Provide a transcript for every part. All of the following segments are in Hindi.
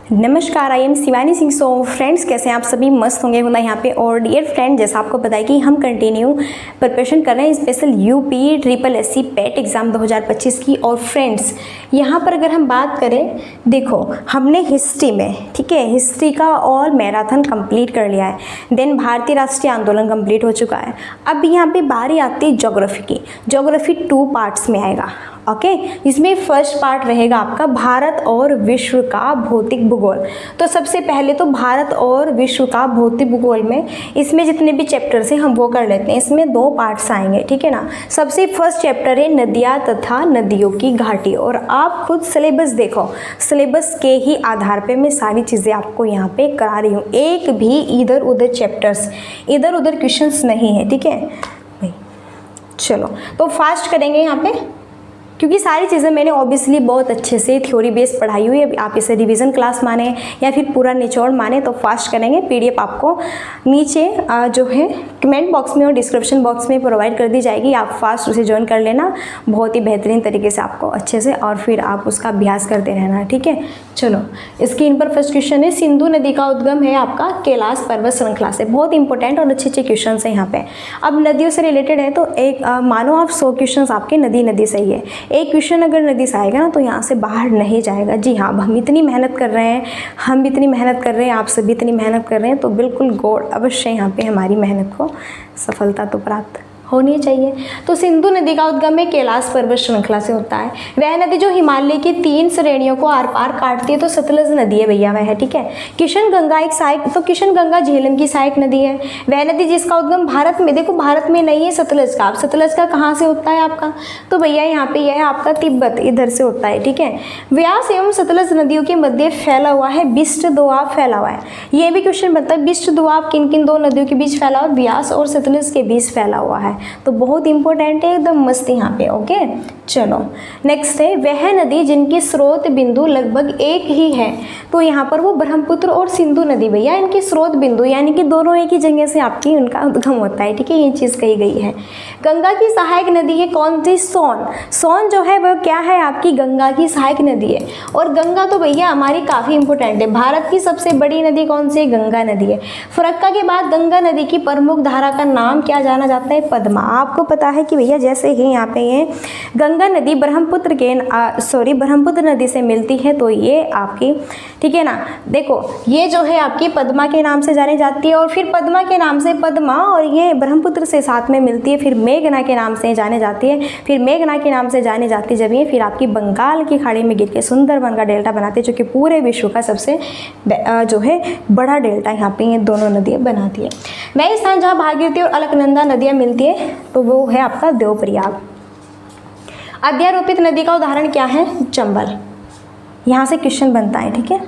नमस्कार, I am Shivani Singh. So friends, कैसे हैं आप सभी? मस्त होंगे होना यहाँ पे। और डियर फ्रेंड, जैसा आपको पता है कि हम कंटिन्यू प्रिपरेशन कर रहे हैं स्पेशल यूपी ट्रिपल एससी पेट एग्ज़ाम 2025 की। और फ्रेंड्स, यहाँ पर अगर हम बात करें, देखो हमने हिस्ट्री में, ठीक है, हिस्ट्री का और मैराथन कंप्लीट कर लिया है। देन भारतीय राष्ट्रीय आंदोलन कंप्लीट हो चुका है। अब यहाँ पे बारी आती है ज्योग्राफी की। ज्योग्राफी 2 पार्ट्स में आएगा, ओके। इसमें फर्स्ट पार्ट रहेगा आपका भारत और विश्व का भौतिक भूगोल। तो सबसे पहले तो भारत और विश्व का भौतिक भूगोल में इसमें जितने भी चैप्टर्स हैं हम वो कर लेते हैं। इसमें 2 पार्ट्स आएंगे, ठीक है ना। सबसे फर्स्ट चैप्टर है नदियाँ तथा नदियों की घाटी। और आप खुद सिलेबस देखो, सिलेबस के ही आधार पे मैं सारी चीज़ें आपको यहाँ पे करा रही हूँ। एक भी इधर उधर चैप्टर्स, इधर उधर क्वेश्चंस नहीं है, ठीक है भाई। चलो तो फास्ट करेंगे यहाँ पे, क्योंकि सारी चीज़ें मैंने ऑब्वियसली बहुत अच्छे से थ्योरी बेस पढ़ाई हुई है। आप इसे रिवीजन क्लास माने या फिर पूरा निचोड़ माने, तो फास्ट करेंगे। पीडीएफ आपको नीचे जो है कमेंट बॉक्स में और डिस्क्रिप्शन बॉक्स में प्रोवाइड कर दी जाएगी। आप फास्ट उसे ज्वाइन कर लेना, बहुत ही बेहतरीन तरीके से आपको अच्छे से, और फिर आप उसका अभ्यास करते रहना, ठीक है। चलो, स्क्रीन पर फर्स्ट क्वेश्चन है, सिंधु नदी का उद्गम है आपका कैलाश पर्वत श्रृंखला से। बहुत इंपॉर्टेंट और अच्छे अच्छे क्वेश्चन है यहाँ पे। अब नदियों से रिलेटेड है तो एक मानो आप 100 क्वेश्चन आपके नदी से ही है। एक क्वेश्चन अगर नदी से आएगा ना तो यहाँ से बाहर नहीं जाएगा। जी हाँ, अब हम इतनी मेहनत कर रहे हैं, हम इतनी मेहनत कर रहे हैं, आप सभी इतनी मेहनत कर रहे हैं, तो बिल्कुल गौर अवश्य यहाँ पे हमारी मेहनत को सफलता तो प्राप्त होनी चाहिए। तो सिंधु नदी का उद्गम है कैलाश पर्वत श्रृंखला से होता है। वह नदी जो हिमालय की 3 श्रेणियों को आर पार काटती है, तो सतलज नदी है भैया, वह है, ठीक है। किशन गंगा एक सहायक, तो किशन गंगा झेलम की सहायक नदी है। वह नदी जिसका उद्गम भारत में, देखो भारत में नहीं है सतलज का। अब सतलज का कहाँ से होता है आपका? तो भैया यहाँ पे यह है आपका तिब्बत, इधर से होता है, ठीक है। व्यास एवं सतलज नदियों के मध्य फैला हुआ है बिष्ट दोआब फैला हुआ है। ये भी क्वेश्चन बनता है, बिष्ट दोआब किन किन 2 नदियों के बीच फैला हुआ? व्यास और सतलज के बीच फैला हुआ है। तो बहुत इंपॉर्टेंट है, एकदम मस्त यहाँ पे, ओके। चलो नेक्स्ट है, वह नदी जिनकी स्रोत बिंदु लगभग एक ही है। तो यहाँ पर वो ब्रह्मपुत्र और सिंधु नदी भैया, इनकी स्रोत बिंदु यानी कि दोनों एक ही जगह से आपकी उनका उद्गम होता है, ठीक है। ये चीज़ कही गई है। गंगा की सहायक नदी है कौन सी? सोन। सोन जो है वह क्या है आपकी? गंगा की सहायक नदी है। और गंगा तो भैया हमारी काफ़ी इंपॉर्टेंट है। भारत की सबसे बड़ी नदी कौन सी है? गंगा नदी है। फरक्का के बाद गंगा नदी की प्रमुख धारा का नाम क्या जाना जाता है? पद्मा। आपको पता है कि भैया जैसे ही यहाँ पे ये गंगा नदी ब्रह्मपुत्र नदी से मिलती है, तो ये आपकी, ठीक है ना, देखो ये जो है आपकी पद्मा के नाम से जानी जाती है। और फिर पद्मा के नाम से पद्मा, और ये ब्रह्मपुत्र से साथ में मिलती है, फिर मेघना के नाम से जाने जाती है। फिर मेघना के नाम से जानी जाती है जब ये फिर आपकी बंगाल की खाड़ी में गिर के सुंदरबन का डेल्टा बनाती है, जो कि पूरे विश्व का सबसे जो है बड़ा डेल्टा यहाँ पे ये दोनों नदियाँ बनाती है। वही स्थान जहाँ भागीरथी और अलकनंदा नदियाँ मिलती है, तो वो है आपका देवप्रयाग। अध्यारोपित नदी का उदाहरण क्या है? चंबल। यहाँ से क्वेश्चन बनता है, ठीक है।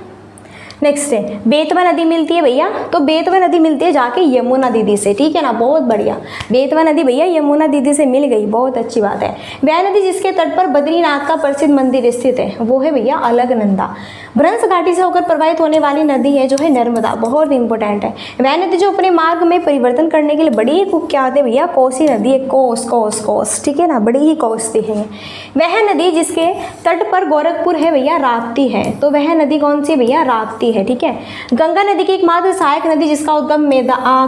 नेक्स्ट है, बेतवा नदी मिलती है भैया, तो बेतवा नदी मिलती है जाके यमुना दीदी से, ठीक है ना। बहुत बढ़िया, बेतवा नदी भैया यमुना दीदी से मिल गई, बहुत अच्छी बात है। वह नदी जिसके तट पर बद्रीनाथ का प्रसिद्ध मंदिर स्थित है, वो है भैया अलकनंदा। भ्रंश घाटी से होकर प्रवाहित होने वाली नदी है जो है नर्मदा, बहुत इंपॉर्टेंट है। वह नदी जो अपने मार्ग में परिवर्तन करने के लिए बड़ी ही कुख्यात है भैया, कोसी नदी है, कोस, ठीक है ना, बड़ी ही कोसती है। वह नदी जिसके तट पर गोरखपुर है भैया, राप्ती है। तो वह नदी कौन सी भैया? राप्ती है, ठीक है। गंगा नदी की एकमात्र सहायक नदी जिसका उद्गम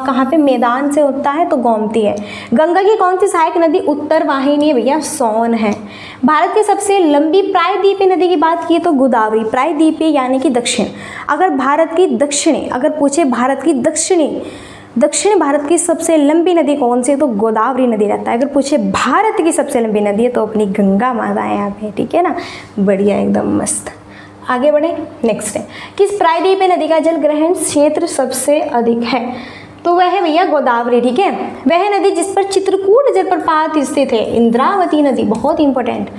कहाँ पे? मैदान से होता है, तो गोमती है। गंगा की कौन सी सहायक नदी? उत्तर वाहिनी है भैया, सोन है। भारत की सबसे लंबी प्रायद्वीपीय नदी की बात की तो गोदावरी। प्रायद्वीपीय यानी कि दक्षिण। अगर भारत की दक्षिणी, अगर पूछे भारत की दक्षिण भारत की सबसे लंबी नदी कौन सी है, तो गोदावरी नदी रहता है। अगर पूछे भारत की सबसे लंबी नदी है तो अपनी गंगा माता है यहाँ पे, ठीक है ना। बढ़िया, एकदम मस्त। आगे बढ़े, नेक्स्ट है, किस प्रायद्वीपीय नदी का जल ग्रहण क्षेत्र सबसे अधिक है? तो वह है भैया गोदावरी, ठीक है। वह नदी जिस पर चित्रकूट जलप्रपात स्थित है, इंद्रावती नदी, बहुत इंपॉर्टेंट।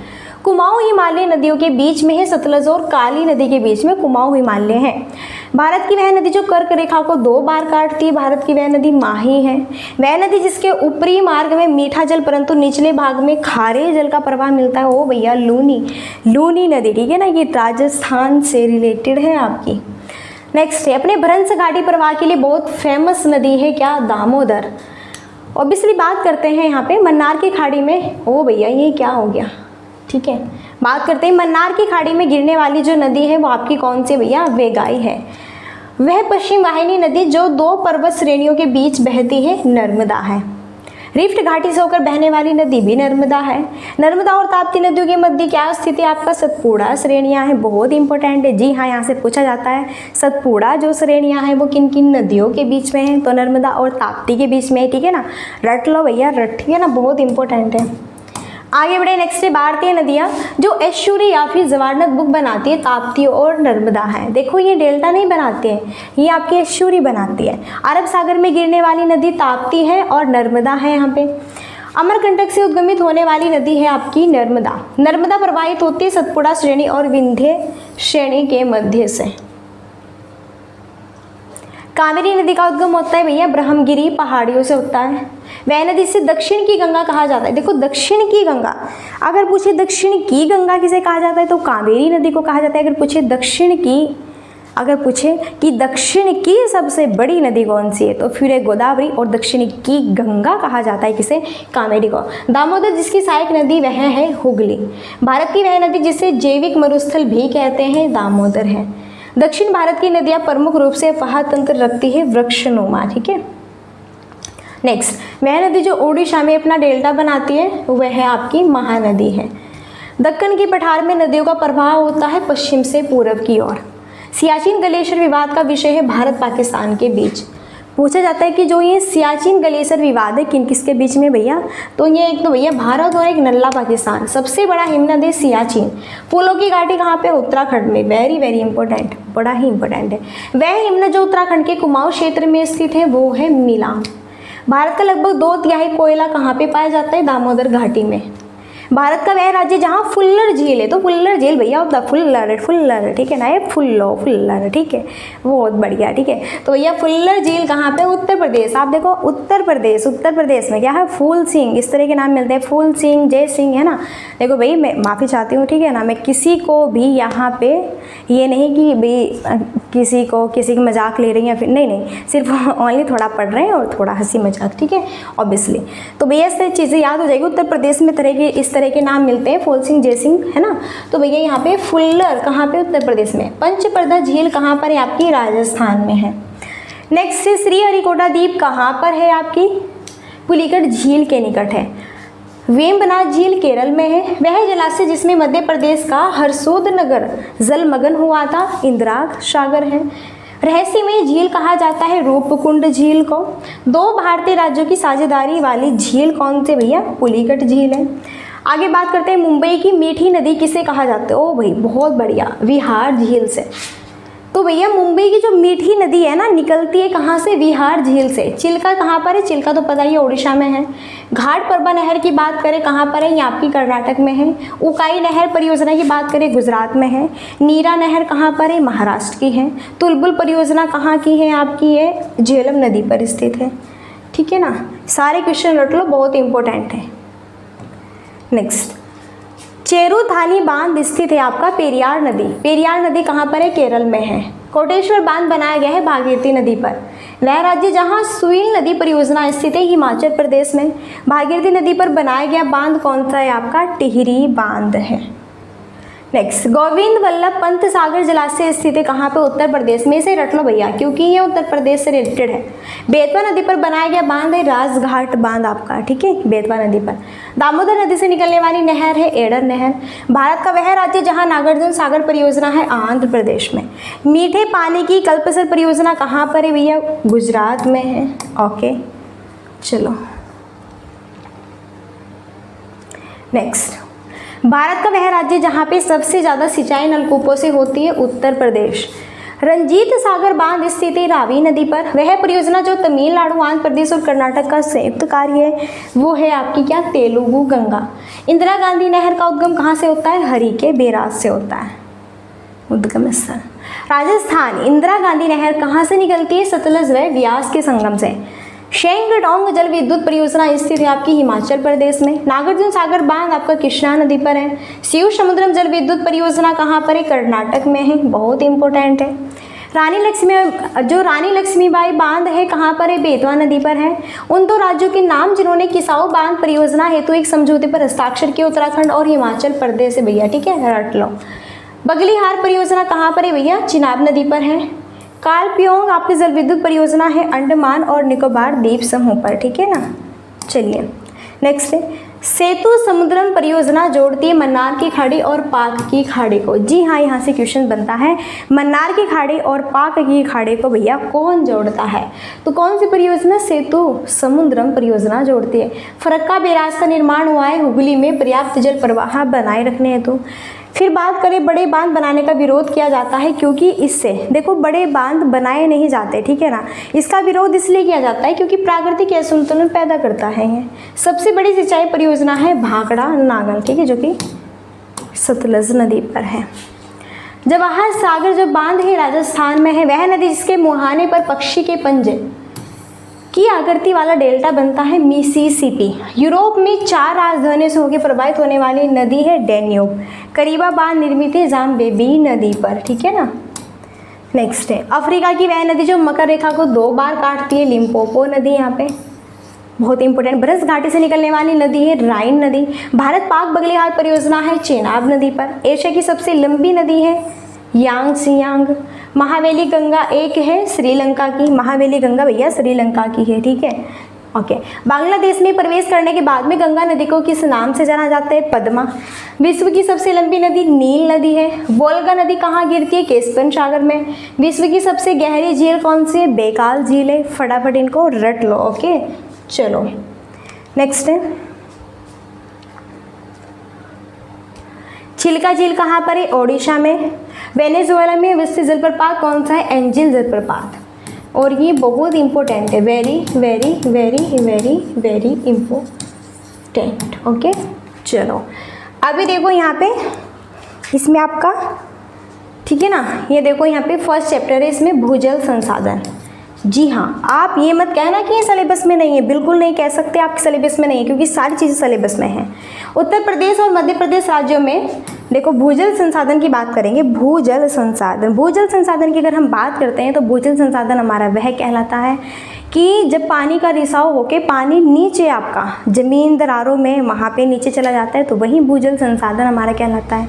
कुमाऊं हिमालय नदियों के बीच में है, सतलज और काली नदी के बीच में कुमाऊं हिमालय है। भारत की वह नदी जो कर्क रेखा को 2 बार काटती है, भारत की वह नदी माही है। वह नदी जिसके ऊपरी मार्ग में मीठा जल परंतु निचले भाग में खारे जल का प्रवाह मिलता है, वो भैया लूनी नदी, ठीक है ना। ये राजस्थान से रिलेटेड है आपकी। नेक्स्ट है, अपने भ्रंश घाटी प्रवाह के लिए बहुत फेमस नदी है क्या? दामोदर। ऑब्वियसली बात करते हैं यहाँ पे मन्नार की खाड़ी में, ओ भैया ये क्या हो गया, ठीक है, बात करते हैं मन्नार की खाड़ी में गिरने वाली जो नदी है वो आपकी कौन सी भैया, वेगाई है। वह पश्चिम वाहिनी नदी जो 2 पर्वत श्रेणियों के बीच बहती है, नर्मदा है। रिफ्ट घाटी से होकर बहने वाली नदी भी नर्मदा है। नर्मदा और ताप्ती नदियों के मध्य क्या स्थित है आपका, सतपुड़ा श्रेणियां हैं, बहुत इंपॉर्टेंट है। जी हाँ, यहाँ से पूछा जाता है सतपुड़ा जो श्रेणियां हैं वो किन किन नदियों के बीच में है, तो नर्मदा और ताप्ती के बीच में है। ठीक है ना, रट लो भैया, रट, ठीक है ना, बहुत इंपॉर्टेंट है। आगे बढ़े, नेक्स्ट है भारतीय नदियाँ जो एश्चुरी या फिर जवारनत बुक बनाती है, ताप्ती और नर्मदा है। देखो ये डेल्टा नहीं बनाते हैं, ये आपकी एश्चुरी बनाती है। अरब सागर में गिरने वाली नदी ताप्ती है और नर्मदा है यहाँ पे। अमरकंटक से उद्गमित होने वाली नदी है आपकी नर्मदा। नर्मदा प्रवाहित होती है सतपुड़ा श्रेणी और विंध्य श्रेणी के मध्य से। कावेरी नदी का उद्गम होता है भैया ब्रह्मगिरी पहाड़ियों से होता है। वह नदी से दक्षिण की गंगा कहा जाता है। देखो दक्षिण की गंगा, अगर पूछे दक्षिण की गंगा किसे कहा जाता है तो कावेरी नदी को कहा जाता है। अगर पूछे कि दक्षिण की सबसे बड़ी नदी कौन सी है तो फिर है गोदावरी, और दक्षिण की गंगा कहा जाता है किसे, कावेरी को। दामोदर जिसकी सहायक नदी वह है हुगली। भारत की वह नदी जिसे जैविक मरुस्थल भी कहते हैं, दामोदर है। दक्षिण भारत की नदियां प्रमुख रूप से अफवाह तंत्र रखती है, वृक्षनुमा। ठीक है, नेक्स्ट, वह नदी जो ओडिशा में अपना डेल्टा बनाती है वह है आपकी महानदी है। दक्कन की पठार में नदियों का प्रवाह होता है पश्चिम से पूर्व की ओर। सियाचिन ग्लेशियर विवाद का विषय है भारत पाकिस्तान के बीच। पूछा जाता है कि जो ये सियाचिन ग्लेशियर विवाद है किन किसके बीच में भैया, तो ये एक तो भैया भारत और एक नल्ला पाकिस्तान। सबसे बड़ा हिमनद है सियाचिन। फूलों की घाटी कहाँ पे, उत्तराखंड में। वेरी वेरी इंपॉर्टेंट, बड़ा ही इंपॉर्टेंट है। वह हिमनद जो उत्तराखंड के कुमाऊं क्षेत्र में स्थित है वो है मिलांग। भारत का लगभग 2/3 कोयला कहाँ पे पाया जाता है, दामोदर घाटी में। भारत का वह राज्य जहाँ फुल्लर झील है, तो फुल्लर झील भैया होता है फुल्लर, ठीक है ना, ये फुल्लर, ठीक है, बहुत बढ़िया। ठीक है, तो भैया फुल्लर झील कहाँ पे, उत्तर प्रदेश। आप देखो उत्तर प्रदेश में क्या है, फूल सिंह, इस तरह के नाम मिलते हैं, फूल सिंह, जय सिंह, है ना। देखो भाई मैं माफ़ी चाहती हूँ, ठीक है ना, मैं किसी को भी यहाँ पे ये नहीं कि भाई किसी की मजाक ले रही हैं, फिर नहीं, सिर्फ ओनली थोड़ा पढ़ रहे हैं और थोड़ा हंसी मजाक, ठीक है, ऑब्वियसली। तो भैया इससे चीज़ें याद हो जाएगी। उत्तर प्रदेश में इस तरह के नाम मिलते हैं, फूल सिंह, जय सिंह, है ना। तो भैया यहाँ पे फुल्लर कहाँ पे, उत्तर प्रदेश में। पंचपर्दा झील कहाँ पर है, आपकी राजस्थान में है। नेक्स्ट है श्रीहरिकोटा द्वीप कहाँ पर है, आपकी पुलिकट झील के निकट है। वेम्बनाथ झील केरल में है। वह जलाशय जिसमें मध्य प्रदेश का हरसोद नगर जलमग्न हुआ था, इंदिरा सागर है। रहस्यमय झील कहा जाता है रूपकुंड झील को। 2 भारतीय राज्यों की साझेदारी वाली झील कौन से भैया, पुलिकट झील है। आगे बात करते हैं मुंबई की मीठी नदी किसे कहा जाता है, ओ भाई बहुत बढ़िया, विहार झील से। तो भैया मुंबई की जो मीठी नदी है ना, निकलती है कहाँ से, विहार झील से। चिल्का कहाँ पर है, चिल्का तो पता ही है उड़ीसा में है। घाट परबा नहर की बात करें कहाँ पर है, ये आपकी कर्नाटक में है। उकाई नहर परियोजना की बात करें गुजरात में है। नीरा नहर कहाँ पर है, महाराष्ट्र की है। तुलबुल परियोजना कहाँ की है, आपकी है झेलम नदी पर स्थित है। ठीक है ना, सारे क्वेश्चन रट लो, बहुत इंपॉर्टेंट है। नेक्स्ट, चेरुथानी बांध स्थित है आपका पेरियार नदी। पेरियार नदी कहाँ पर है, केरल में है। कोटेश्वर बांध बनाया गया है भागीरथी नदी पर। वह राज्य जहाँ सुइल नदी परियोजना स्थित है, हिमाचल प्रदेश में। भागीरथी नदी पर बनाया गया बांध कौन सा है, आपका टिहरी बांध है। नेक्स्ट, गोविंद वल्लभ पंत सागर जलाशय स्थित है कहाँ पे, उत्तर प्रदेश में। इसे रट लो भैया क्योंकि ये उत्तर प्रदेश से रिलेटेड है। बेतवा नदी पर बनाया गया बांध है राजघाट बांध आपका, ठीक है, बेतवा नदी पर। दामोदर नदी से निकलने वाली नहर है एडर नहर। भारत का वह राज्य जहाँ नागार्जुन सागर परियोजना है, आंध्र प्रदेश में। मीठे पानी की कल्पसर परियोजना कहाँ पर है भैया, गुजरात में है। ओके चलो नेक्स्ट, भारत का वह राज्य जहाँ पे सबसे ज़्यादा सिंचाई नलकूपों से होती है, उत्तर प्रदेश। रंजीत सागर बांध स्थित है रावी नदी पर। वह परियोजना जो तमिलनाडु, आंध्र प्रदेश और कर्नाटक का संयुक्त कार्य है, वो है आपकी क्या, तेलुगु गंगा। इंदिरा गांधी नहर का उद्गम कहाँ से होता है, हरी के बैराज से होता है उद्गम स्थल। राजस्थान, इंदिरा गांधी नहर कहाँ से निकलती है, सतलज व व्यास के संगम से। शेंगडोंग जल विद्युत परियोजना स्थित है आपकी हिमाचल प्रदेश में। नागार्जुन सागर बांध आपका कृष्णा नदी पर है। शिव समुद्रम जल विद्युत परियोजना कहाँ पर है, कर्नाटक में है, बहुत इंपॉर्टेंट है। रानी लक्ष्मीबाई बांध है कहाँ पर है, बेतवा नदी पर है। उन दो राज्यों के नाम जिन्होंने किसाऊ बांध परियोजना हेतु एक समझौते पर हस्ताक्षर किए, उत्तराखंड और हिमाचल प्रदेश है भैया, ठीक है, रट लो। बगलीहार परियोजना कहाँ पर है भैया, चिनाब नदी पर है। कार्लपियोंग आपकी जल विद्युत परियोजना है अंडमान और निकोबार द्वीप समूह पर, ठीक है ना। चलिए नेक्स्ट है सेतु समुद्रम परियोजना जोड़ती है मन्नार की खाड़ी और पाक की खाड़ी को। जी हाँ, यहाँ से क्वेश्चन बनता है, मन्नार की खाड़ी और पाक की खाड़ी को भैया कौन जोड़ता है, तो कौन सी परियोजना, सेतु समुद्रम परियोजना जोड़ती है। फरक्का बैराज का निर्माण हुआ है हुगली में पर्याप्त जल प्रवाह बनाए रखने हेतु। फिर बात करें, बड़े बांध बनाने का विरोध किया जाता है क्योंकि इससे, देखो बड़े बांध बनाए नहीं जाते, ठीक है ना, इसका विरोध इसलिए किया जाता है क्योंकि प्राकृतिक असंतुलन पैदा करता है ये। सबसे बड़ी सिंचाई परियोजना है भाखड़ा नागल, ठीक है, जो कि सतलज नदी पर है। जवाहर सागर जो बांध है राजस्थान में है, वह नदी जिसके मुहाने पर पक्षी के पंजे की आकृति वाला डेल्टा बनता है मिसिसिपी। यूरोप में 4 राजधानियों से होकर प्रभावित होने वाली नदी है डैन्यूब। करीबा बांध निर्मित है जाम्बेबी नदी पर, ठीक है ना। नेक्स्ट है अफ्रीका की वह नदी जो मकर रेखा को 2 बार काटती है, लिम्पोपो नदी, यहाँ पे बहुत इंपॉर्टेंट। ब्रज घाटी से निकलने वाली नदी है राइन नदी। भारत पाक बगलीहार परियोजना है चेनाब नदी पर। एशिया की सबसे लंबी नदी है यांगसियांग। महावेली गंगा एक है श्रीलंका की, महावेली गंगा भैया श्रीलंका की है, ठीक है, ओके। बांग्लादेश में प्रवेश करने के बाद में गंगा नदी को किस नाम से जाना जाता है, पद्मा। विश्व की सबसे लंबी नदी नील नदी है। वोल्गा नदी कहाँ गिरती है, कैस्पियन सागर में। विश्व की सबसे गहरी झील कौन सी है, बैकाल झील है। फटाफट इनको रट लो, ओके। चलो नेक्स्ट है चिल्का झील कहाँ पर है, ओडिशा में। वेनेजुएला में विस्तृत जलप्रपात कौन सा है, एंजिल जलप्रपात। और ये बहुत इंपॉर्टेंट है, very very very very very important, okay. चलो अभी देखो यहाँ पे इसमें आपका, ठीक है ना, ये देखो यहाँ पे फर्स्ट चैप्टर है, इसमें भूजल संसाधन। जी हाँ, आप ये मत कहना कि ये सिलेबस में नहीं है, बिल्कुल नहीं कह सकते आपके सिलेबस में नहीं है, क्योंकि सारी चीज़ें सिलेबस में हैं। उत्तर प्रदेश और मध्य प्रदेश राज्यों में देखो भूजल संसाधन की बात करेंगे। भूजल संसाधन की अगर हम बात करते हैं तो भूजल संसाधन हमारा वह कहलाता है कि जब पानी का रिसाव होके पानी नीचे आपका जमीन दरारों में वहाँ पे नीचे चला जाता है तो वही भूजल संसाधन हमारा कहलाता है,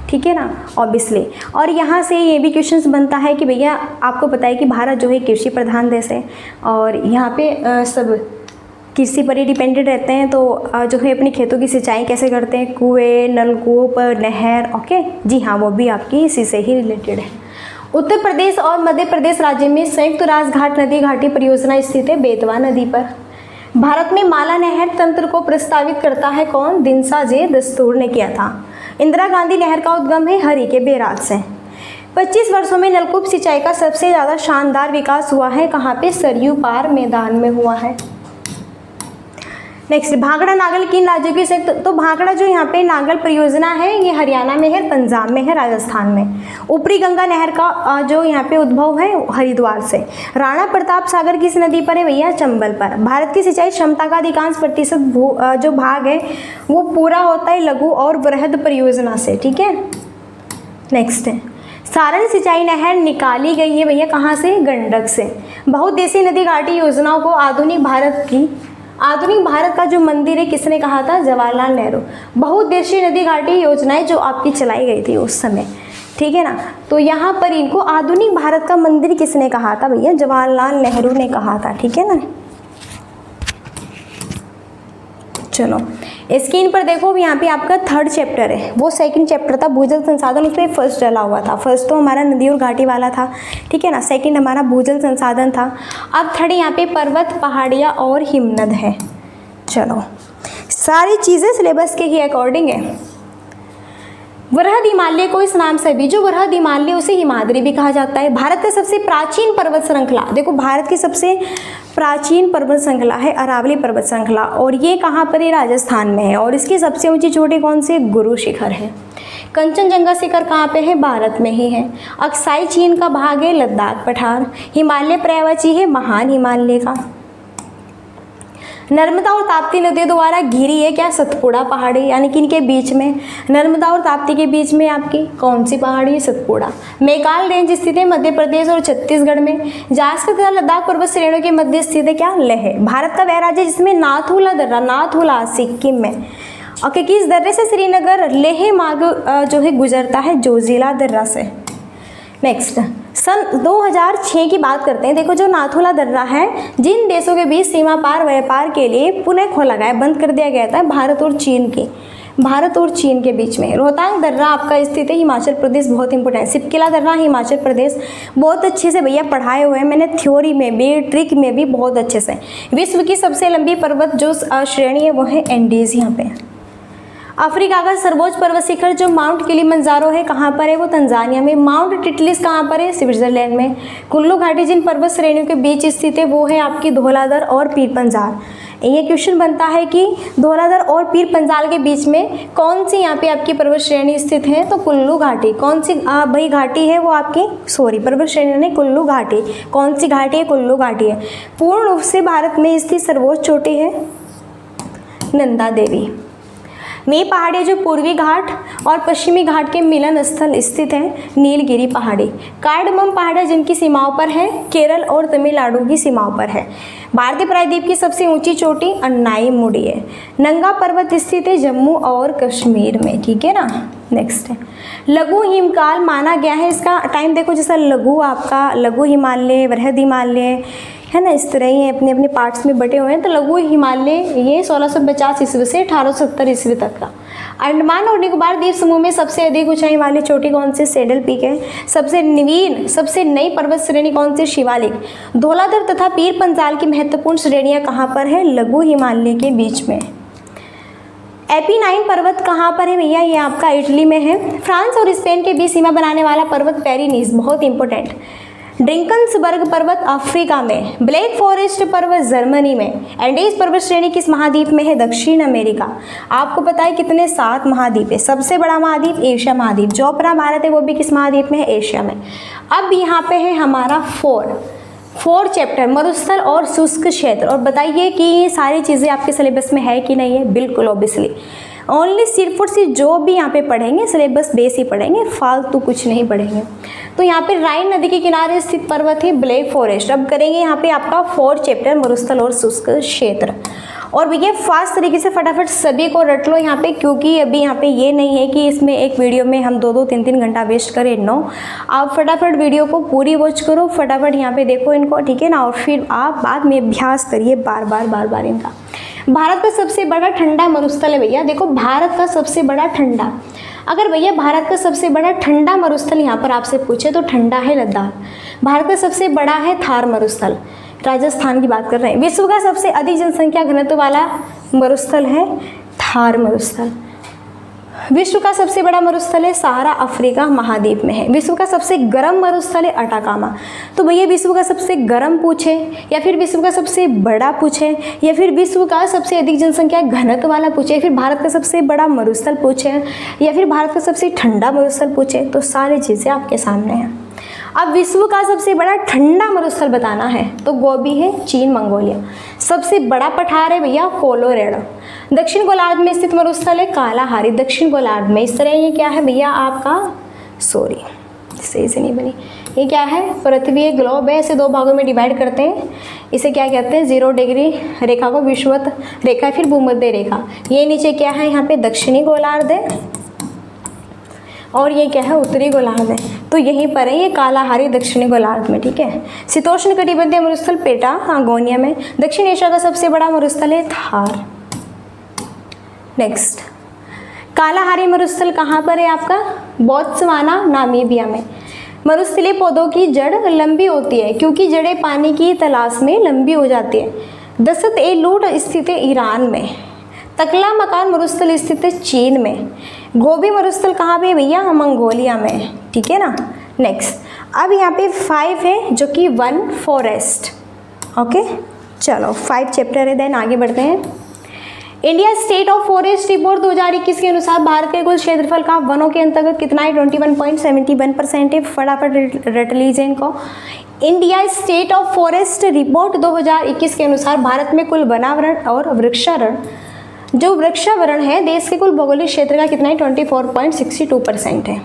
ठीक है ना, ऑब्वियसली। और यहाँ से ये भी क्वेश्चंस बनता है कि भैया आपको पता है कि भारत जो है कृषि प्रधान देश है और यहाँ पे सब कृषि पर ही डिपेंडेंट रहते हैं, तो जो है अपनी खेतों की सिंचाई कैसे करते हैं, कुएँ, नलकूप, नहर, ओके। जी हाँ, वो भी आपकी इसी से ही रिलेटेड है। उत्तर प्रदेश और मध्य प्रदेश राज्य में संयुक्त राजघाट नदी घाटी परियोजना स्थित है बेतवा नदी पर। भारत में माला नहर तंत्र को प्रस्तावित करता है कौन, दिनसा जे दस्तूर ने किया था। इंदिरा गांधी नहर का उद्गम है हरी के बैराज से। 25 वर्षों में नलकूप सिंचाई का सबसे ज़्यादा शानदार विकास हुआ है कहाँ पे, सरयू पार मैदान में हुआ है। नेक्स्ट भाखड़ा नागल किन राज्यों की संयुक्त, तो भाखड़ा जो यहाँ पे नागल परियोजना है ये हरियाणा में है, पंजाब में है, राजस्थान में। ऊपरी गंगा नहर का जो यहाँ पे उद्भव है हरिद्वार से। राणा प्रताप सागर किस नदी पर है भैया, चंबल पर। भारत की सिंचाई क्षमता का अधिकांश प्रतिशत जो भाग है वो पूरा होता है लघु और वृहद परियोजना से, ठीक है। नेक्स्ट है सारण सिंचाई नहर निकाली गई है भैया कहाँ से, गंडक से। बहुउद्देशीय नदी घाटी योजनाओं को आधुनिक भारत का जो मंदिर है किसने कहा था, जवाहरलाल नेहरू। बहुउद्देशीय नदी घाटी योजनाएं जो आपकी चलाई गई थी उस समय, ठीक है ना, तो यहाँ पर इनको आधुनिक भारत का मंदिर किसने कहा था भैया, जवाहरलाल नेहरू ने कहा था, ठीक है ना। चलो स्क्रीन पर देखो यहाँ पे आपका 3rd चैप्टर है, वो 2nd चैप्टर था भूजल संसाधन, उसमें फर्स्ट डला हुआ था। फर्स्ट तो हमारा नदी और घाटी वाला था, ठीक है ना, 2nd हमारा भूजल संसाधन था। अब 3rd यहाँ पे पर्वत, पहाड़ियाँ और हिमनद है। चलो सारी चीज़ें सिलेबस के ही अकॉर्डिंग है। वृहद हिमालय को इस नाम से भी, जो वृहद हिमालय उसे हिमाद्री भी कहा जाता है। भारत का सबसे प्राचीन पर्वत श्रृंखला, देखो भारत की सबसे प्राचीन पर्वत श्रृंखला है अरावली पर्वत श्रृंखला, और ये कहाँ पर है, राजस्थान में है। और इसकी सबसे ऊंची चोटी कौन सी, गुरु शिखर है। कंचनजंगा शिखर कहाँ पे है, भारत में ही है। अक्साई चीन का भाग है, लद्दाख पठार। हिमालय पर्वत है महान हिमालय का। नर्मदा और ताप्ती नदियों द्वारा घिरी है क्या? सतपुड़ा पहाड़ी, यानी कि इनके बीच में, नर्मदा और ताप्ती के बीच में आपकी कौन सी पहाड़ी है? सतपुड़ा। मैकाल रेंज स्थित है मध्य प्रदेश और छत्तीसगढ़ में। जास्कर तथा लद्दाख पर्वत श्रेणियों के मध्य स्थित है क्या? लेह। भारत का वह राज्य जिसमें नाथुला दर्रा, नाथुला सिक्किम में, ओके, किस दर्रे से श्रीनगर लेह मार्ग जो है गुजरता है? जोजिला दर्रा से। नेक्स्ट, सन 2006 की बात करते हैं। देखो, जो नाथुला दर्रा है, जिन देशों के बीच सीमा पार व्यापार के लिए पुनः खोला गया, बंद कर दिया गया था, भारत और चीन के बीच में। रोहतांग दर्रा आपका स्थित है हिमाचल प्रदेश, बहुत इंपॉर्टेंट। सिपकिला दर्रा हिमाचल प्रदेश, बहुत अच्छे से भैया पढ़ाए हुए हैं मैंने, थ्योरी में भी ट्रिक में भी बहुत अच्छे से। विश्व की सबसे लंबी पर्वत जो श्रेणी है वो है एंडीज। यहाँ पे अफ्रीका का सर्वोच्च पर्वत शिखर जो माउंट किलिमंजारो है, कहाँ पर है? वो तंजानिया में। माउंट टिटलिस कहाँ पर है? स्विट्जरलैंड में। कुल्लू घाटी जिन पर्वत श्रेणियों के बीच स्थित है वो है आपकी धौलाधर और पीर पंजाल। ये क्वेश्चन बनता है कि धौलाधर और पीर पंजाल के बीच में कौन सी यहाँ पे आपकी पर्वत श्रेणी स्थित है? तो कुल्लू घाटी। कौन सी भाई घाटी है? वो आपकी पर्वत श्रेणी नहीं, कुल्लू घाटी। कौन सी घाटी है? कुल्लू घाटी है। पूर्ण रूप से भारत में स्थित सर्वोच्च चोटी है नंदा देवी। वे पहाड़ी जो पूर्वी घाट और पश्चिमी घाट के मिलन स्थल स्थित है नीलगिरी पहाड़ी। कार्डमम पहाड़ी जिनकी सीमाओं पर है केरल और तमिलनाडु की सीमाओं पर है। भारतीय प्रायद्वीप की सबसे ऊंची चोटी अन्नाईमुडी है। नंगा पर्वत स्थित है जम्मू और कश्मीर में, ठीक है ना। नेक्स्ट है लघु हिमकाल माना गया है, इसका टाइम देखो, जैसा लघु आपका लघु हिमालय, वृहद हिमालय है ना, इस तरह ही अपने अपने पार्ट्स में बटे हुए हैं। तो लघु हिमालय ये 1650 ईस्वी से 1870 ईस्वी तक का। अंडमान और निकोबार द्वीप समूह में सबसे अधिक ऊंचाई वाली चोटी कौन सी? सैडल पीक है। सबसे नवीन सबसे नई पर्वत श्रेणी कौन सी? शिवालिक। धौलाधर तथा पीर पंजाल की महत्वपूर्ण श्रेणियां कहाँ पर है? लघु हिमालय के बीच में। एपिनाइन पर्वत कहाँ पर है भैया? ये आपका इटली में है। फ्रांस और स्पेन के बीच सीमा बनाने वाला पर्वत पेरिनीज, बहुत इंपॉर्टेंट। ड्रिंकन्सबर्ग पर्वत अफ्रीका में। ब्लैक फॉरेस्ट पर्वत जर्मनी में। एंडीज पर्वत श्रेणी किस महाद्वीप में है? दक्षिण अमेरिका। आपको पता है कितने? 7 महाद्वीप है। सबसे बड़ा महाद्वीप एशिया महाद्वीप। जो अपना भारत है वो भी किस महाद्वीप में है? एशिया में। अब यहाँ पे है हमारा 4 चैप्टर मरुस्थल और शुष्क क्षेत्र। और बताइए कि ये सारी चीज़ें आपके सिलेबस में है कि नहीं है? बिल्कुल ऑब्वियसली। ओनली सिर्फ और सिर्फ जो भी यहाँ पे पढ़ेंगे सिलेबस बेस ही पढ़ेंगे, फालतू कुछ नहीं पढ़ेंगे। तो यहाँ पे राइन नदी के किनारे स्थित पर्वत है ब्लैक फॉरेस्ट। अब करेंगे यहाँ पे आपका 4 चैप्टर मरुस्थल और शुष्क क्षेत्र। और भैया फास्ट तरीके से फटाफट सभी को रट लो यहाँ पे, क्योंकि अभी यहाँ पे ये नहीं है कि इसमें एक वीडियो में हम 2-2, 3-3 घंटा वेस्ट करें। नो, आप फटाफट वीडियो को पूरी वॉच करो, फटाफट यहाँ पे देखो इनको, ठीक है ना। और फिर आप बाद में अभ्यास करिए बार बार इनका। भारत का सबसे बड़ा ठंडा मरुस्थल है भैया। देखो, भारत का सबसे बड़ा ठंडा, अगर भैया भारत का सबसे बड़ा ठंडा मरुस्थल यहाँ पर आपसे पूछे तो ठंडा है लद्दाख। भारत का सबसे बड़ा है थार मरुस्थल, राजस्थान की बात कर रहे हैं। विश्व का सबसे अधिक जनसंख्या घनत्व वाला मरुस्थल है थार मरुस्थल। विश्व का सबसे बड़ा मरुस्थल है सहारा, अफ्रीका महाद्वीप में है। विश्व का सबसे गर्म मरुस्थल है अटाकामा। तो भैया विश्व का सबसे गर्म पूछे, या फिर विश्व का सबसे बड़ा पूछे, या फिर विश्व का सबसे अधिक जनसंख्या घनत्व वाला पूछे, या फिर भारत का सबसे बड़ा मरुस्थल पूछे, या फिर भारत का सबसे ठंडा मरुस्थल पूछे, तो सारी चीज़ें आपके सामने हैं। अब विश्व का सबसे बड़ा ठंडा मरुस्थल बताना है तो गोबी है, चीन, मंगोलिया। सबसे बड़ा पठार है भैया कोलोराडो। दक्षिण गोलार्ध में स्थित मरुस्थल है कालाहारी, दक्षिण गोलार्ध में। इस तरह ये क्या है भैया आपका, सॉरी सही से नहीं बनी, ये क्या है? पृथ्वी एक ग्लोब है, इसे 2 भागों में डिवाइड करते हैं। इसे क्या कहते हैं? 0 डिग्री रेखा को विषुवत रेखा, फिर भूमध्य रेखा। ये नीचे क्या है? यहाँ पे दक्षिणी गोलार्ध है, और ये क्या है? उत्तरी गोलार्ध है। तो यहीं पर है ये कालाहारी, दक्षिणी गोलार्ध में, ठीक है। शीतोष्ण कटिबंधीय मरुस्थल पेटागोनिया में। दक्षिण एशिया का सबसे बड़ा मरुस्थल है थार। नेक्स्ट, कालाहारी मरुस्थल कहाँ पर है आपका? बोत्सवाना, नामीबिया में। मरुस्थलीय पौधों की जड़ लंबी होती है क्योंकि जड़ें पानी की तलाश में लंबी हो जाती है। दसत ए लूट स्थित है ईरान में। तकला मकान मरुस्थल स्थित है चीन में। गोबी मरुस्थल कहाँ पे भैया? मंगोलिया में, ठीक है ना। नेक्स्ट, अब यहाँ पे 5 है जो कि 1 फॉरेस्ट। ओके, चलो 5 चैप्टर है, देन आगे बढ़ते हैं। India state of forest report 2021 के अनुसार भारत के कुल क्षेत्रफल का वनों के अंतर्गत कितना है? 21.71% है। फटाफट रट लीजिए इनको। India state of forest report 2021 के अनुसार भारत में कुल वनावरण और वृक्षावरण, जो वृक्षावरण है देश के कुल भौगोलिक क्षेत्र का कितना है? 24.62% है।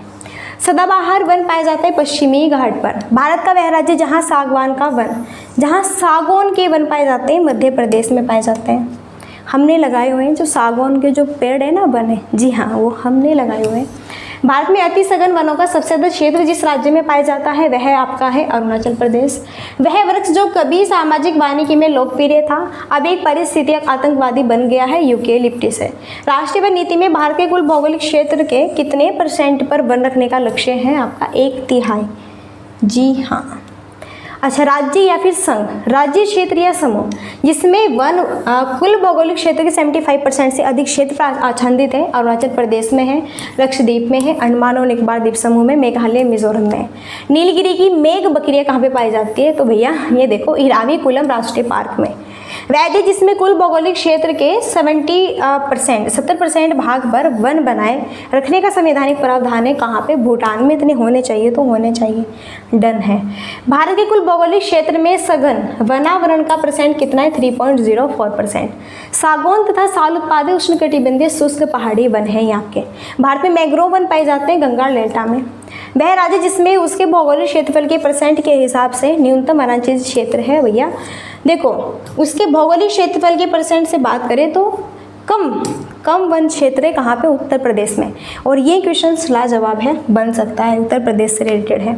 सदाबहार वन पाया जाता है पश्चिमी घाट पर। भारत का वह राज्य जहाँ सागवान का वन, जहाँ सागौन के वन पाए जाते हैं, मध्य प्रदेश में पाए जाते हैं। हमने लगाए हुए हैं जो सागौन के जो पेड़ है ना, वन है, जी हाँ, वो हमने लगाए हुए हैं। भारत में अति सघन वनों का सबसे ज्यादा क्षेत्र जिस राज्य में पाया जाता है वह आपका है अरुणाचल प्रदेश। वह वृक्ष जो कभी सामाजिक वानिकी में लोकप्रिय था, अब एक पारिस्थितिक आतंकवादी बन गया है, यूकेलिप्टस है। राष्ट्रीय वन नीति में भारत के कुल भौगोलिक क्षेत्र के कितने % पर वन रखने का लक्ष्य है? आपका 1/3। जी हाँ। अच्छा, राज्य या फिर संघ, राज्य, क्षेत्र या समूह जिसमें वन कुल भौगोलिक क्षेत्र के 75% से अधिक क्षेत्र आच्छादित है। अरुणाचल प्रदेश में है, लक्षद्वीप में है, अंडमान और निकोबार द्वीप समूह में, मेघालय, मिजोरम में। नीलगिरी की मेघ बकरियां कहाँ पे पाई जाती है? तो भैया ये देखो, इराविकुलम राष्ट्रीय पार्क में। वैद्य जिसमें कुल भौगोलिक क्षेत्र के 70% भाग पर वन बनाए रखने का संवैधानिक प्रावधान है। कहाँ पे? भूटान में। इतने होने चाहिए तो होने चाहिए, डन है। भारत के कुल भौगोलिक क्षेत्र में सघन वनावरण का % कितना है? 3.04%। सागौन तथा साल उत्पादक उष्णकटिबंधीय शुष्क पहाड़ी वन है यहाँ के। भारत में मैंग्रोव वन पाए जाते हैं गंगा डेल्टा में। वह राज्य जिसमें उसके भौगोलिक क्षेत्रफल के % के हिसाब से न्यूनतम वनांचल क्षेत्र है। भैया देखो, उसके भौगोलिक क्षेत्रफल के % से बात करें तो कम वन क्षेत्र है। कहाँ पे? उत्तर प्रदेश में। और ये क्वेश्चन लाजवाब है, बन सकता है, उत्तर प्रदेश से रिलेटेड है।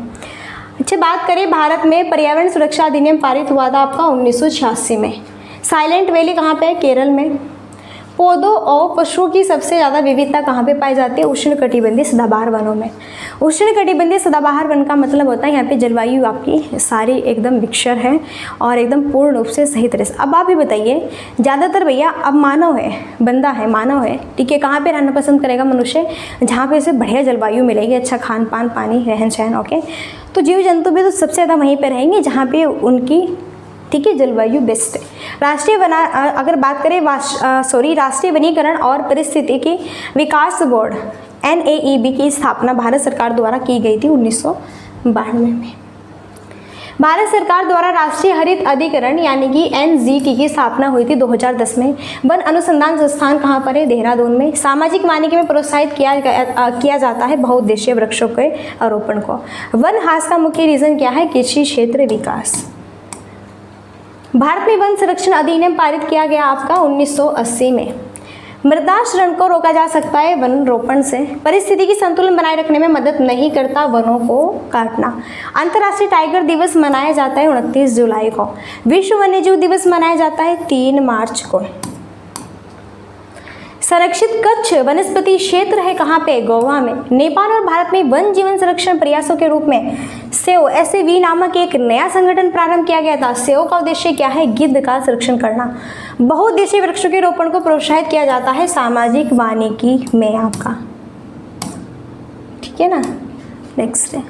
अच्छा, बात करें भारत में पर्यावरण सुरक्षा अधिनियम पारित हुआ था आपका 1986 में। साइलेंट वैली कहाँ पे है? केरल में। पौधों और पशुओं की सबसे ज़्यादा विविधता कहाँ पे पाई जाती है? उष्णकटिबंधीय सदाबहार वनों में। उष्णकटिबंधीय सदाबहार वन का मतलब होता है यहाँ पे जलवायु आपकी सारी एकदम मिक्सचर है और एकदम पूर्ण रूप से सही तरह से। अब आप ही बताइए, ज़्यादातर भैया अब मानव है, बंदा है, मानव है, ठीक है, कहाँ पे रहना पसंद करेगा मनुष्य? जहाँ पे उसे बढ़िया जलवायु मिलेगी, अच्छा खान पान, पानी, रहन सहन, ओके। तो जीव जंतु भी तो सबसे ज़्यादा वहीं पर रहेंगे जहाँ पे उनकी, ठीक है, जलवायु बेस्ट है। राष्ट्रीय अगर बात करें राष्ट्रीय वनीकरण और पारिस्थितिकी विकास बोर्ड NAEB की स्थापना भारत सरकार द्वारा की गई थी 1992 में। भारत सरकार द्वारा राष्ट्रीय हरित अधिकरण यानी कि NGT की स्थापना हुई थी 2010 में। वन अनुसंधान संस्थान कहाँ पर है? देहरादून में। सामाजिक वानिकी में प्रोत्साहित किया जाता है बहुउद्देशीय वृक्षों के आरोपण को। वन हास का मुख्य रीजन क्या है? कृषि क्षेत्र विकास। भारत में वन संरक्षण अधिनियम पारित किया गया आपका 1980 में। मृदा क्षरण को रोका जा सकता है वन रोपण से। परिस्थितिकी संतुलन बनाए रखने में मदद नहीं करता वनों को काटना। अंतर्राष्ट्रीय टाइगर दिवस मनाया जाता है 29 जुलाई को। विश्व वन्यजीव दिवस मनाया जाता है 3 मार्च को। संरक्षित कच्छ वनस्पति क्षेत्र है कहाँ पे? गोवा में। नेपाल और भारत में वन जीवन संरक्षण प्रयासों के रूप में सेओ SAV नामक एक नया संगठन प्रारंभ किया गया था। सेओ का उद्देश्य क्या है? गिद्ध का संरक्षण करना। बहुउद्देशीय वृक्षों के रोपण को प्रोत्साहित किया जाता है सामाजिक वानिकी में आपका, ठीक है ना। नेक्स्ट है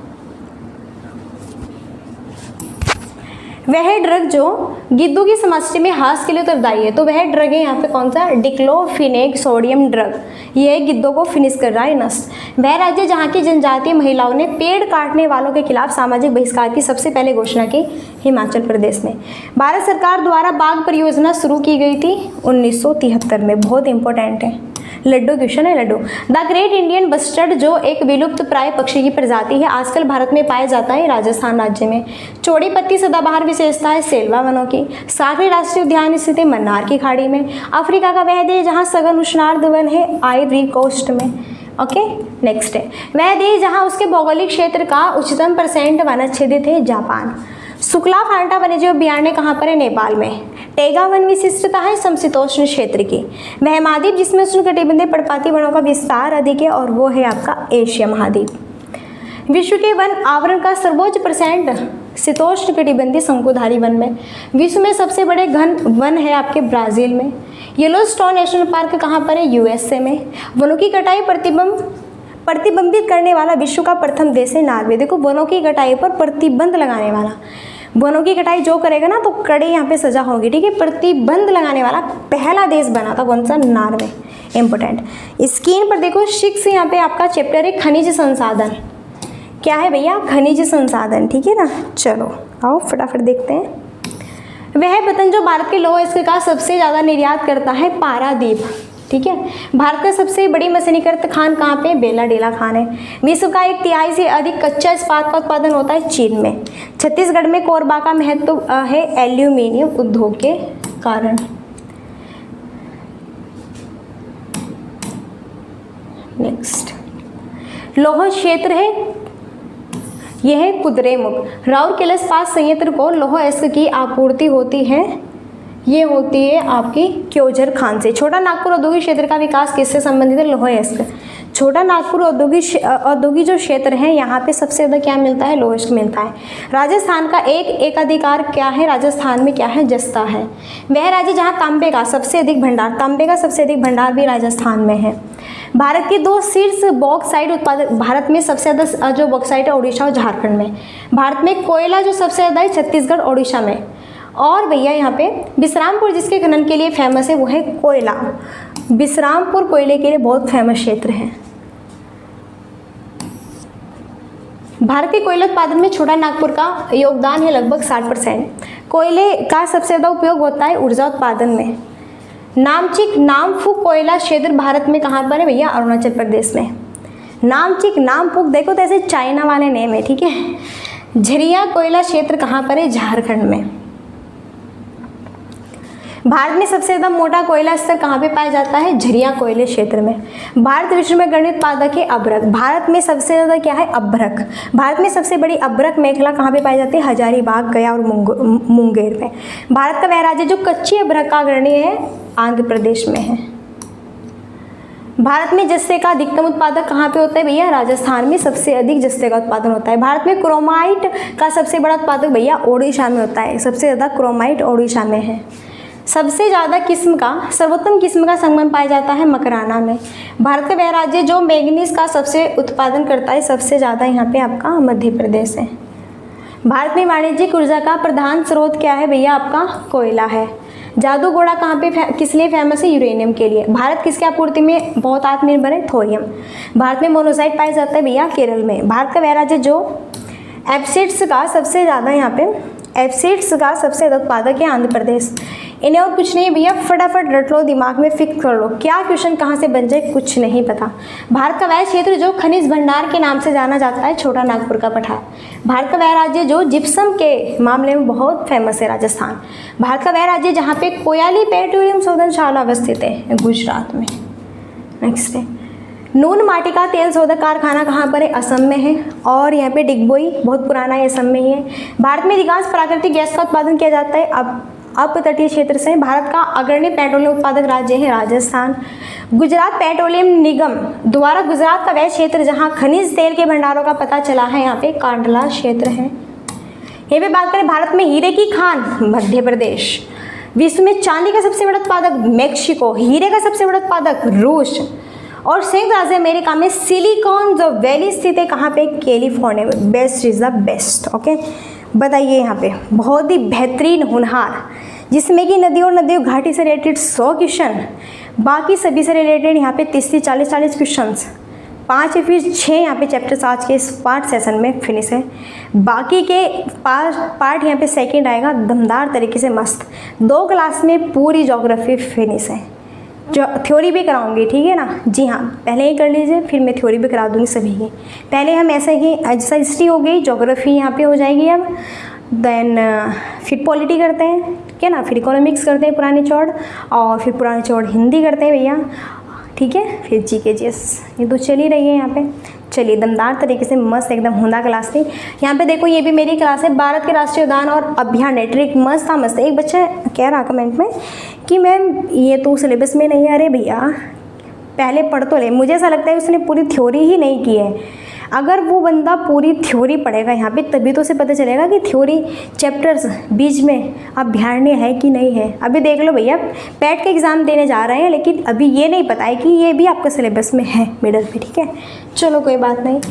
वह ड्रग जो गिद्धों की समस्या में हास के लिए उत्तरदायी है। तो वह ड्रग है यहाँ पे कौन सा? Diclofenac sodium drug. यह गिद्धों को फिनिश कर रहा है, नष्ट। वह राज्य जहाँ की जनजातीय महिलाओं ने पेड़ काटने वालों के खिलाफ सामाजिक बहिष्कार की सबसे पहले घोषणा की, हिमाचल प्रदेश में। भारत सरकार द्वारा बाघ परियोजना शुरू की गई थी 1973 में। बहुत इंपॉर्टेंट है, लड्डू क्वेश्चन है, laddoo. The great Indian bustard जो एक विलुप्त प्राय पक्षी की प्रजाति है, आजकल भारत में पाया जाता है राजस्थान राज्य में। चौड़ी पत्ती सदाबहार विशेषता है सेल्वा वनों की। 7वें राष्ट्रीय उद्यान स्थित है मन्नार की खाड़ी में। अफ्रीका का वह देश जहाँ सघन उष्णार्ध वन है आइवरी कोस्ट में, ओके। नेक्स्ट है वह देश जहाँ उसके भौगोलिक क्षेत्र का उच्चतम % वनाच्छेदित है, जापान। शुक्ला फांटा वन्यजीव अभयारण्य कहाँ पर है? नेपाल में। टेगा वन विशिष्टता है समशीतोष्ण क्षेत्र की। वह महाद्वीप जिसमें उष्णकटिबंधीय पर्णपाती वनों का विस्तार अधिक है और वो है आपका एशिया महाद्वीप। विश्व के वन आवरण का सर्वोच्च % शीतोष्ण कटिबंधीय शंकुधारी वन में। विश्व में सबसे बड़े घन वन है आपके ब्राजील में। येलोस्टोन नेशनल पार्क कहाँ पर है? USA में। वनों की कटाई प्रतिबंधित करने वाला विश्व का प्रथम देश है नॉर्वे। देखो, वनों की कटाई पर प्रतिबंध लगाने वाला। वनों की कटाई जो करेगा ना तो कड़े यहाँ पे सजा होगी, ठीक है। प्रतिबंध लगाने वाला पहला देश बना था कौन सा? नॉर्वे। इंपॉर्टेंट। स्क्रीन पर देखो 6 यहाँ पे आपका चैप्टर है खनिज संसाधन। क्या है भैया? खनिज संसाधन, ठीक है ना। चलो आओ फटाफट देखते हैं। वह वतन जो भारत के लौह अयस्क का सबसे ज़्यादा निर्यात करता है, पारादीप, ठीक है। भारत का सबसे बड़ी मशीनीकृत खान कहाँ पे? बेला डेला खान है। विश्व का 1/3 से अधिक कच्चा इस्पात का उत्पादन होता है चीन में। छत्तीसगढ़ में कोरबा का महत्व है एल्यूमिनियम उद्योग के कारण। नेक्स्ट, लौह क्षेत्र है, यह है कुद्रेमुख। राउरकेला इस्पात संयंत्र को लौह अयस्क की आपूर्ति होती है, ये होती है आपकी क्योझर खान से। छोटा नागपुर औद्योगिक क्षेत्र का विकास किससे संबंधित है? लौह अयस्क। छोटा नागपुर औद्योगिक जो क्षेत्र है यहाँ पे सबसे ज़्यादा क्या मिलता है? लौह अयस्क मिलता है। राजस्थान का एकाधिकार क्या है? राजस्थान में क्या है? जस्ता है। वह राज्य जहाँ तांबे का सबसे अधिक भंडार भी राजस्थान में है। भारत की 2 शीर्ष बॉक्साइट उत्पादक, भारत में सबसे ज़्यादा जो बॉक्साइट है उड़ीसा और झारखंड में। भारत में कोयला जो सबसे ज़्यादा है छत्तीसगढ़ उड़ीसा में। और भैया यहाँ पे विश्रामपुर जिसके खनन के लिए फेमस है वो है कोयला। विश्रामपुर कोयले के लिए बहुत फेमस क्षेत्र है। भारत के कोयला उत्पादन में छोटा नागपुर का योगदान है लगभग 60%। कोयले का सबसे ज़्यादा उपयोग होता है ऊर्जा उत्पादन में। नामचिक नामफुक कोयला क्षेत्र भारत में कहाँ पर है भैया? अरुणाचल प्रदेश में। नामचिक नामफुक देखो तो ऐसे चाइना वाले नेम है, ठीक है। झरिया कोयला क्षेत्र कहाँ पर है? झारखंड में। भारत में सबसे ज़्यादा मोटा कोयला स्तर कहाँ पे पाया जाता है? झरिया कोयले क्षेत्र में। भारत विश्व में गणित उत्पादक है अभ्रक। भारत में सबसे ज़्यादा क्या है? अभ्रक। भारत में सबसे बड़ी अभ्रक मेखला कहाँ पे पाई जाती है? हजारीबाग, गया और मुंगेर में। भारत का वह राज्य जो कच्ची अभ्रक का अग्रणी है, आंध्र प्रदेश में है। भारत में जस्ते का अधिकतम उत्पादक कहाँ पे होता है भैया? राजस्थान में सबसे अधिक जस्ते का उत्पादन होता है। भारत में क्रोमाइट का सबसे बड़ा उत्पादक भैया ओडिशा में होता है। सबसे ज़्यादा क्रोमाइट ओडिशा में है। सबसे ज़्यादा सर्वोत्तम किस्म का संगमरमर पाया जाता है मकराना में। भारत का वह राज्य जो मैंगनीज का सबसे उत्पादन करता है, सबसे ज़्यादा यहाँ पे आपका मध्य प्रदेश है। भारत में वाणिज्यिक ऊर्जा का प्रधान स्रोत क्या है भैया? आपका कोयला है। जादूगोड़ा कहाँ पे किस लिए फेमस है? यूरेनियम के लिए। भारत किसकी आपूर्ति में बहुत आत्मनिर्भर है? थोरियम। भारत में मोनोसाइट पाया जाता है भैया केरल में। भारत का वह राज्य जो एप्सिड्स का सबसे ज़्यादा उत्पादक है, आंध्र प्रदेश। इन्हें और कुछ नहीं भैया, फटाफट रट लो, दिमाग में फिक्स कर लो। क्या क्वेश्चन कहाँ से बन जाए कुछ नहीं पता। भारत का वह क्षेत्र जो खनिज भंडार के नाम से जाना जाता है, छोटा नागपुर का पठार। भारत का वह राज्य जो जिप्सम के मामले में बहुत फेमस है, राजस्थान। भारत का वह राज्य जहाँ पे कोयला पेट्रोलियम शोधनशाला अवस्थित है, गुजरात में। नेक्स्ट है नून माटी का तेल शोधक कारखाना कहाँ पर है? असम में है। और यहाँ पे डिगबोई बहुत पुराना है, असम में ही है। भारत में अधिकांश प्राकृतिक गैस का उत्पादन किया जाता है अपतटीय क्षेत्र से। भारत का अग्रणी पेट्रोलियम उत्पादक राज्य है राजस्थान। गुजरात पेट्रोलियम निगम द्वारा गुजरात का वह क्षेत्र जहाँ खनिज तेल के भंडारों का पता चला है, यहाँ पे कांडला क्षेत्र है। यहाँ पे बात करें भारत में हीरे की खान, मध्य प्रदेश। विश्व में चांदी का सबसे बड़ा उत्पादक मेक्सिको। हीरे का सबसे बड़ा उत्पादक रूस। और संयुक्त राज्य अमेरिका में सिलिकॉन जो वैली स्थित है, कहाँ पे? कैलिफोर्निया में। Best is the best. Okay, बताइए यहाँ पे बहुत ही बेहतरीन होनहार, जिसमें कि नदी और घाटी से रिलेटेड 100 क्वेश्चन, बाकी सभी से रिलेटेड यहाँ पे 30-40 क्वेश्चन, 5 या फिर 6 यहाँ पे चैप्टर्स आज के इस पार्ट सेशन में फिनिश है। बाकी के पार्ट यहाँ पे सेकंड आएगा दमदार तरीके से मस्त। 2 क्लास में पूरी ज्योग्राफी फिनिश है, जो थ्योरी भी कराऊंगी, ठीक है ना। जी हाँ, पहले ही कर लीजिए, फिर मैं थ्योरी भी करा दूंगी सभी की। पहले हम ऐसे ही, जैसा हिस्ट्री हो गई, ज्योग्राफी यहाँ पे हो जाएगी अब, देन फिर पॉलिटी करते हैं, ठीक है ना, फिर इकोनॉमिक्स करते हैं पुरानी चौड़, और फिर पुरानी चौड़ हिंदी करते हैं भैया, ठीक है। फिर जीके जीएस, ये तो चल ही रही है यहाँ पे। चलिए, दमदार तरीके से मस्त एकदम हुंदा क्लास थी। यहाँ पे देखो, ये भी मेरी क्लास है, भारत के राष्ट्रीय उद्यान और अभ्यारण्य, ट्रिक मस्त था मस्त। एक बच्चा कह रहा कमेंट में कि मैम ये तो सिलेबस में नहीं। अरे भैया, पहले पढ़ तो ले। मुझे ऐसा लगता है उसने पूरी थ्योरी ही नहीं की है। अगर वो बंदा पूरी थ्योरी पढ़ेगा यहाँ पे तभी तो उसे पता चलेगा कि थ्योरी चैप्टर्स बीच में अभ्यारण्य है कि नहीं है। अभी देख लो भैया, पैट का एग्ज़ाम देने जा रहे हैं लेकिन अभी ये नहीं पता है कि ये भी आपका सिलेबस में है मिडल पे, ठीक है। चलो कोई बात नहीं।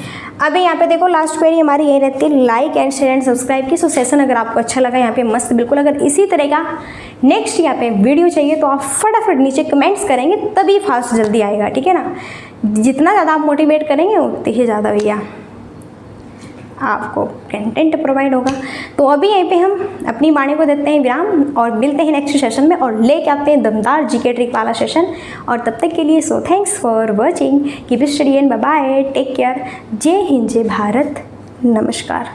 अभी यहाँ पे देखो लास्ट क्वेरी हमारी यही रहती है, like and share and subscribe की। सो सेशन अगर आपको अच्छा लगा यहाँ पे मस्त बिल्कुल, अगर इसी तरह का नेक्स्ट यहाँ पे वीडियो चाहिए तो आप फटाफट नीचे कमेंट्स करेंगे तभी फास्ट जल्दी आएगा, ठीक है ना। जितना ज़्यादा आप मोटिवेट करेंगे उतनी ही ज़्यादा भैया आपको कंटेंट प्रोवाइड होगा। तो अभी यहीं पे हम अपनी वाणी को देते हैं विराम और मिलते हैं नेक्स्ट सेशन में और लेके आते हैं दमदार जीके ट्रिक वाला सेशन। और तब तक के लिए so thanks for watching, keep study and bye bye, take care, जय हिंद जय भारत, नमस्कार।